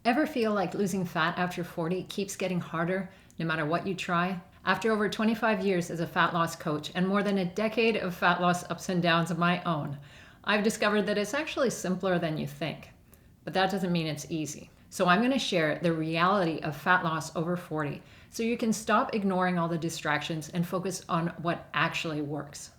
Ever feel like losing fat after 40 keeps getting harder no matter what you try? After over 25 years as a fat loss coach and more than a decade of fat loss ups and downs of my own, I've discovered that it's actually simpler than you think. But that doesn't mean it's easy. So I'm going to share the reality of fat loss over 40 so you can stop ignoring all the distractions and focus on what actually works.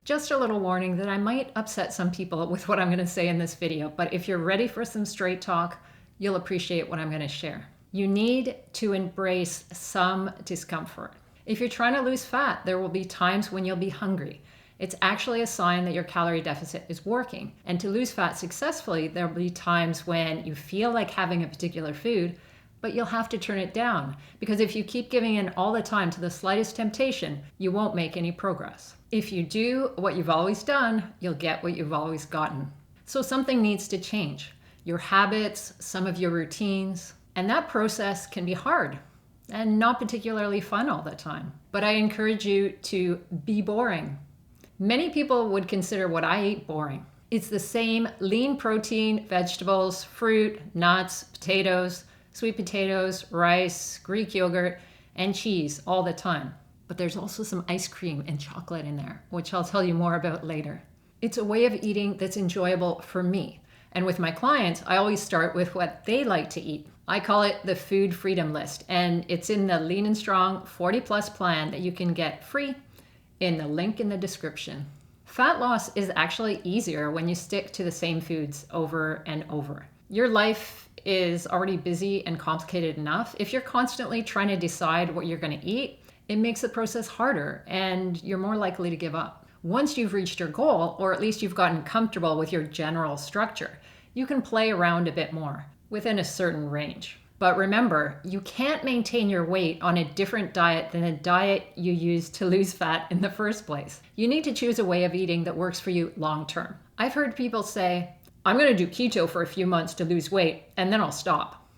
Just a little warning that I might upset some people with what I'm going to say in this video, but if you're ready for some straight talk, you'll appreciate what I'm going to share. You need to embrace some discomfort. If you're trying to lose fat, there will be times when you'll be hungry. It's actually a sign that your calorie deficit is working. And to lose fat successfully, there'll be times when you feel like having a particular food, but you'll have to turn it down. Because if you keep giving in all the time to the slightest temptation, you won't make any progress. If you do what you've always done, you'll get what you've always gotten. So something needs to change. Your habits, some of your routines, and that process can be hard and not particularly fun all the time. But I encourage you to be boring. Many people would consider what I eat boring. It's the same lean protein, vegetables, fruit, nuts, potatoes, sweet potatoes, rice, Greek yogurt, and cheese all the time. But there's also some ice cream and chocolate in there, which I'll tell you more about later. It's a way of eating that's enjoyable for me. And with my clients, I always start with what they like to eat. I call it the food freedom list, and it's in the Lean and Strong 40 Plus plan that you can get free in the link in the description. Fat loss is actually easier when you stick to the same foods over and over. Your life is already busy and complicated enough. If you're constantly trying to decide what you're going to eat, it makes the process harder and you're more likely to give up. Once you've reached your goal, or at least you've gotten comfortable with your general structure, you can play around a bit more within a certain range. But remember, you can't maintain your weight on a different diet than the diet you used to lose fat in the first place. You need to choose a way of eating that works for you long term. I've heard people say, I'm going to do keto for a few months to lose weight and then I'll stop.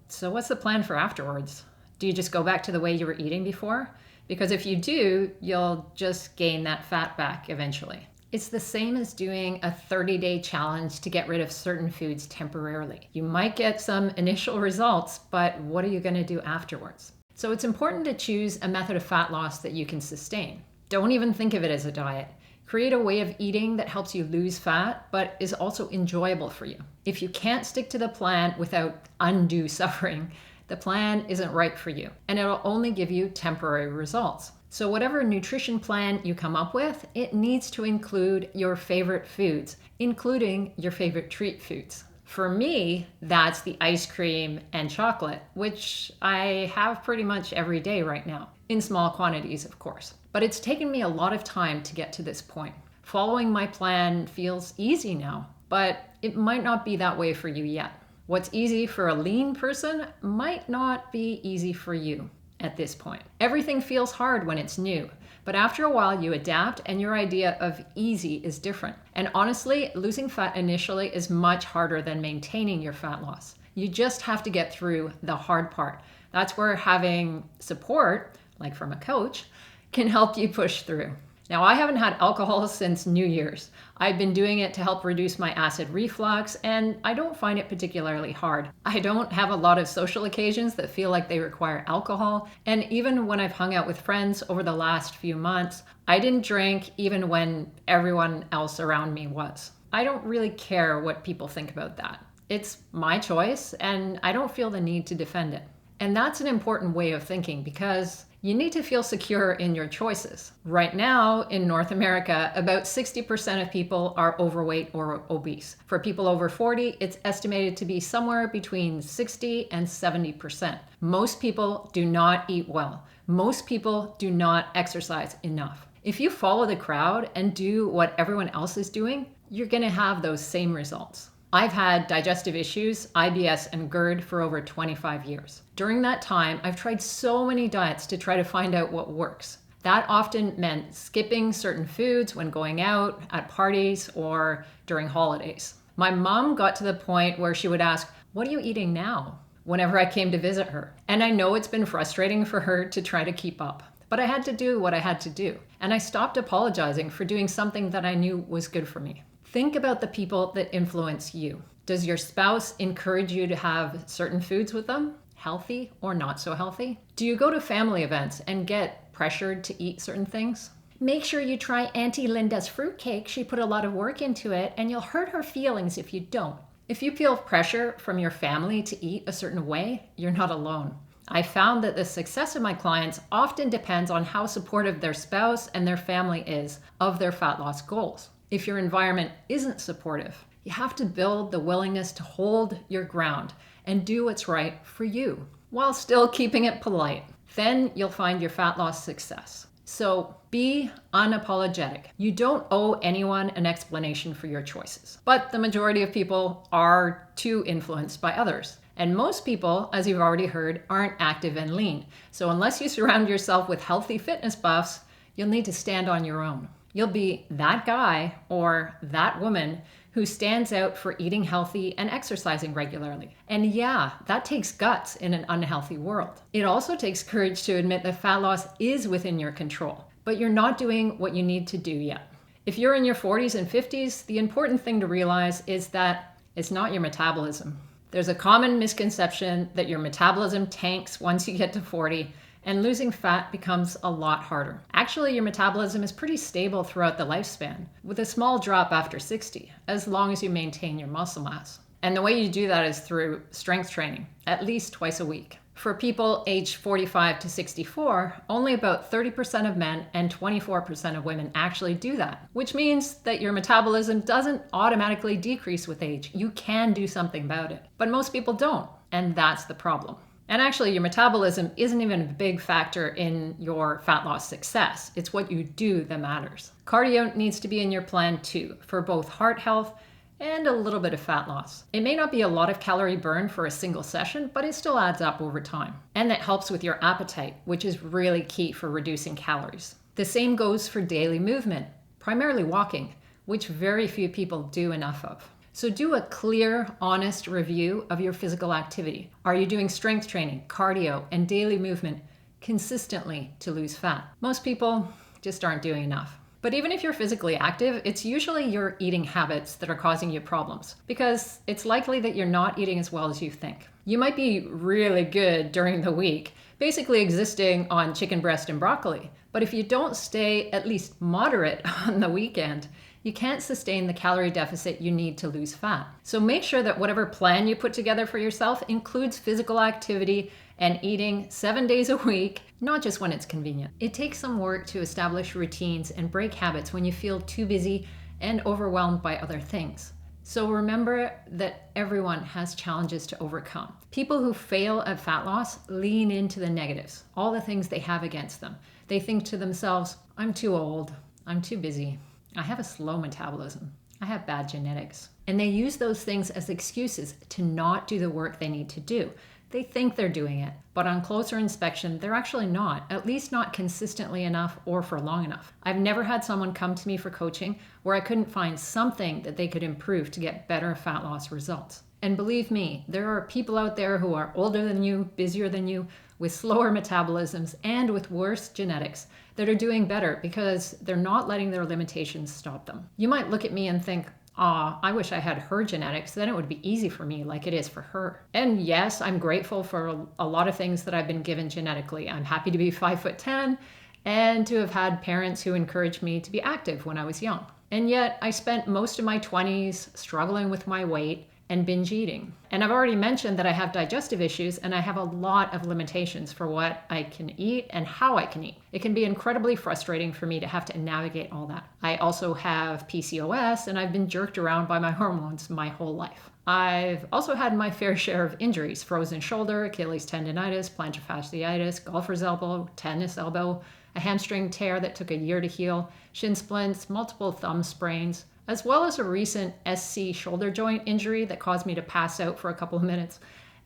So what's the plan for afterwards? Do you just go back to the way you were eating before? Because if you do, you'll just gain that fat back eventually. It's the same as doing a 30-day challenge to get rid of certain foods temporarily. You might get some initial results, but what are you going to do afterwards? So it's important to choose a method of fat loss that you can sustain. Don't even think of it as a diet. Create a way of eating that helps you lose fat, but is also enjoyable for you. If you can't stick to the plan without undue suffering, the plan isn't right for you, and it'll only give you temporary results. So whatever nutrition plan you come up with, it needs to include your favorite foods, including your favorite treat foods. For me, that's the ice cream and chocolate, which I have pretty much every day right now, in small quantities, of course. But it's taken me a lot of time to get to this point. Following my plan feels easy now, but it might not be that way for you yet. What's easy for a lean person might not be easy for you at this point. Everything feels hard when it's new, but after a while you adapt and your idea of easy is different. And honestly, losing fat initially is much harder than maintaining your fat loss. You just have to get through the hard part. That's where having support, like from a coach, can help you push through. Now, I haven't had alcohol since New Year's. I've been doing it to help reduce my acid reflux, and I don't find it particularly hard. I don't have a lot of social occasions that feel like they require alcohol, and even when I've hung out with friends over the last few months, I didn't drink even when everyone else around me was. I don't really care what people think about that. It's my choice, and I don't feel the need to defend it. And that's an important way of thinking because you need to feel secure in your choices. Right now in North America, about 60% of people are overweight or obese. For people over 40, it's estimated to be somewhere between 60 and 70%. Most people do not eat well. Most people do not exercise enough. If you follow the crowd and do what everyone else is doing, you're going to have those same results. I've had digestive issues, IBS, and GERD for over 25 years. During that time, I've tried so many diets to try to find out what works. That often meant skipping certain foods when going out, at parties, or during holidays. My mom got to the point where she would ask, "What are you eating now?" whenever I came to visit her. And I know it's been frustrating for her to try to keep up. But I had to do what I had to do. And I stopped apologizing for doing something that I knew was good for me. Think about the people that influence you. Does your spouse encourage you to have certain foods with them, healthy or not so healthy? Do you go to family events and get pressured to eat certain things? Make sure you try Auntie Linda's fruitcake. She put a lot of work into it, and you'll hurt her feelings if you don't. If you feel pressure from your family to eat a certain way, you're not alone. I found that the success of my clients often depends on how supportive their spouse and their family is of their fat loss goals. If your environment isn't supportive, you have to build the willingness to hold your ground and do what's right for you while still keeping it polite. Then you'll find your fat loss success. So be unapologetic. You don't owe anyone an explanation for your choices. But the majority of people are too influenced by others. And most people, as you've already heard, aren't active and lean. So unless you surround yourself with healthy fitness buffs, you'll need to stand on your own. You'll be that guy or that woman who stands out for eating healthy and exercising regularly. And yeah, that takes guts in an unhealthy world. It also takes courage to admit that fat loss is within your control, but you're not doing what you need to do yet. If you're in your 40s and 50s, the important thing to realize is that it's not your metabolism. There's a common misconception that your metabolism tanks once you get to 40, and losing fat becomes a lot harder. Actually, your metabolism is pretty stable throughout the lifespan, with a small drop after 60, as long as you maintain your muscle mass. And the way you do that is through strength training, at least twice a week. For people aged 45 to 64, only about 30% of men and 24% of women actually do that, which means that your metabolism doesn't automatically decrease with age. You can do something about it, but most people don't, and that's the problem. And actually, your metabolism isn't even a big factor in your fat loss success. It's what you do that matters. Cardio needs to be in your plan too, for both heart health and a little bit of fat loss. It may not be a lot of calorie burn for a single session, but it still adds up over time. And that helps with your appetite, which is really key for reducing calories. The same goes for daily movement, primarily walking, which very few people do enough of. So do a clear, honest review of your physical activity. Are you doing strength training, cardio, and daily movement consistently to lose fat? Most people just aren't doing enough. But even if you're physically active, it's usually your eating habits that are causing you problems, because it's likely that you're not eating as well as you think. You might be really good during the week, basically existing on chicken breast and broccoli, but if you don't stay at least moderate on the weekend, you can't sustain the calorie deficit you need to lose fat. So make sure that whatever plan you put together for yourself includes physical activity and eating 7 days a week, not just when it's convenient. It takes some work to establish routines and break habits when you feel too busy and overwhelmed by other things. So remember that everyone has challenges to overcome. People who fail at fat loss lean into the negatives, all the things they have against them. They think to themselves, I'm too old, I'm too busy, I have a slow metabolism, I have bad genetics. And they use those things as excuses to not do the work they need to do. They think they're doing it, but on closer inspection, they're actually not, at least not consistently enough or for long enough. I've never had someone come to me for coaching where I couldn't find something that they could improve to get better fat loss results. And believe me, there are people out there who are older than you, busier than you, with slower metabolisms and with worse genetics that are doing better because they're not letting their limitations stop them. You might look at me and think, I wish I had her genetics, then it would be easy for me like it is for her. And yes, I'm grateful for a lot of things that I've been given genetically. I'm happy to be 5'10" and to have had parents who encouraged me to be active when I was young. And yet I spent most of my 20s struggling with my weight and binge eating. And I've already mentioned that I have digestive issues and I have a lot of limitations for what I can eat and how I can eat. It can be incredibly frustrating for me to have to navigate all that. I also have PCOS and I've been jerked around by my hormones my whole life. I've also had my fair share of injuries: frozen shoulder, Achilles tendonitis, plantar fasciitis, golfer's elbow, tennis elbow, a hamstring tear that took a year to heal, shin splints, multiple thumb sprains, as well as a recent SC shoulder joint injury that caused me to pass out for a couple of minutes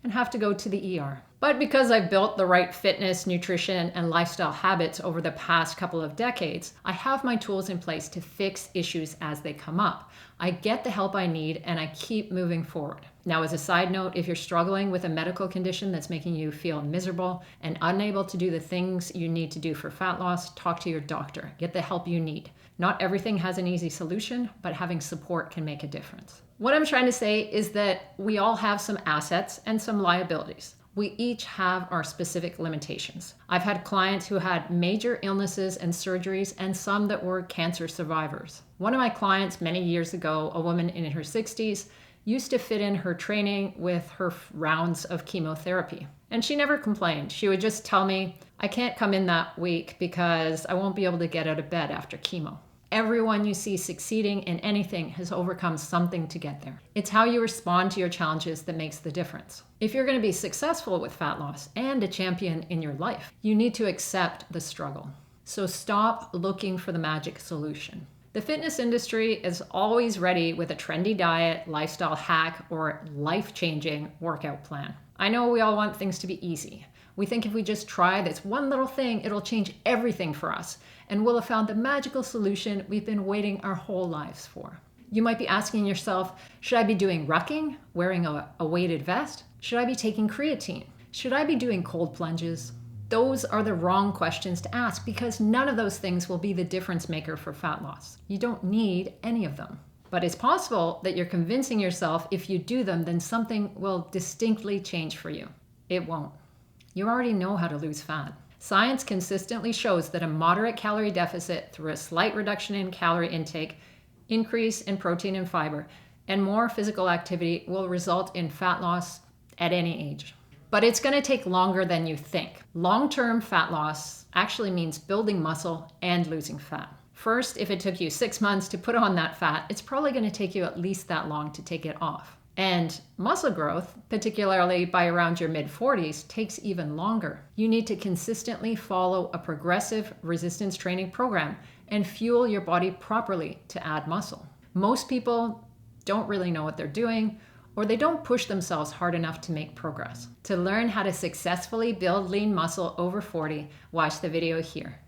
and have to go to the ER. But because I've built the right fitness, nutrition, and lifestyle habits over the past couple of decades, I have my tools in place to fix issues as they come up. I get the help I need and I keep moving forward. Now, as a side note, if you're struggling with a medical condition that's making you feel miserable and unable to do the things you need to do for fat loss, talk to your doctor. Get the help you need. Not everything has an easy solution, but having support can make a difference. What I'm trying to say is that we all have some assets and some liabilities. We each have our specific limitations. I've had clients who had major illnesses and surgeries and some that were cancer survivors. One of my clients many years ago, a woman in her 60s, used to fit in her training with her rounds of chemotherapy. And she never complained. She would just tell me, I can't come in that week because I won't be able to get out of bed after chemo. Everyone you see succeeding in anything has overcome something to get there. It's how you respond to your challenges that makes the difference. If you're going to be successful with fat loss and a champion in your life, you need to accept the struggle. So stop looking for the magic solution. The fitness industry is always ready with a trendy diet, lifestyle hack, or life-changing workout plan. I know we all want things to be easy. We think if we just try this one little thing, it'll change everything for us, and we'll have found the magical solution we've been waiting our whole lives for. You might be asking yourself, should I be doing rucking, wearing a weighted vest? Should I be taking creatine? Should I be doing cold plunges? Those are the wrong questions to ask because none of those things will be the difference maker for fat loss. You don't need any of them. But it's possible that you're convincing yourself if you do them, then something will distinctly change for you. It won't. You already know how to lose fat. Science consistently shows that a moderate calorie deficit through a slight reduction in calorie intake, increase in protein and fiber, and more physical activity will result in fat loss at any age. But it's going to take longer than you think. Long-term fat loss actually means building muscle and losing fat. First, if it took you 6 months to put on that fat, it's probably going to take you at least that long to take it off. And muscle growth, particularly by around your mid-40s, takes even longer. You need to consistently follow a progressive resistance training program and fuel your body properly to add muscle. Most people don't really know what they're doing, or they don't push themselves hard enough to make progress. To learn how to successfully build lean muscle over 40, watch the video here.